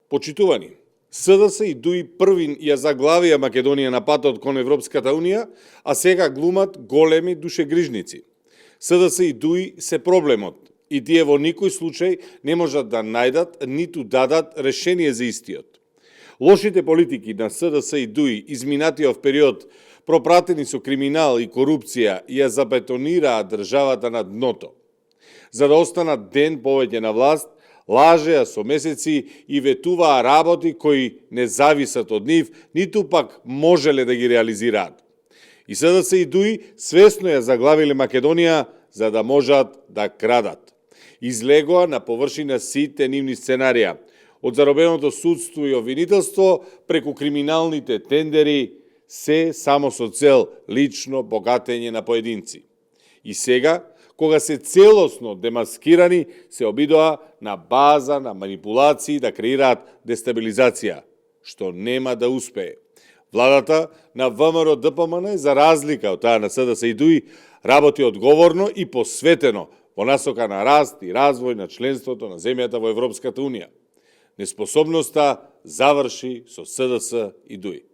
Почитувани, СДС и ДУИ првин ја заглавија Македонија на патот кон Европската Унија, а сега глумат големи душегрижници. СДС и ДУИ се проблемот и тие во никој случај не можат да најдат ниту дадат решение за истиот. Лошите политики на СДС и ДУИ изминатиот период, пропратени со криминал и корупција, ја забетонираа државата на дното. За да останат ден повеќе на власт, лажеа со месеци и ветуваа работи кои не зависат од нив, ниту пак можеле да ги реализираат. И СДС и ДУИ свесно ја заглавиле Македонија за да можат да крадат. Излегоа на површина сите нивни сценарија, од заробеното судство и обвинителство преку криминалните тендери, се само со цел лично богатење на поединци. И сега, кога се целосно демаскирани, се обидоа на база на манипулации да креираат дестабилизација, што нема да успее. Владата на ВМРО ДПМН, за разлика од таа на СДС и ДУИ, работи одговорно и посветено во насока на раст и развој на членството на земјата во Европската Унија. Неспособноста заврши со СДС и ДУИ.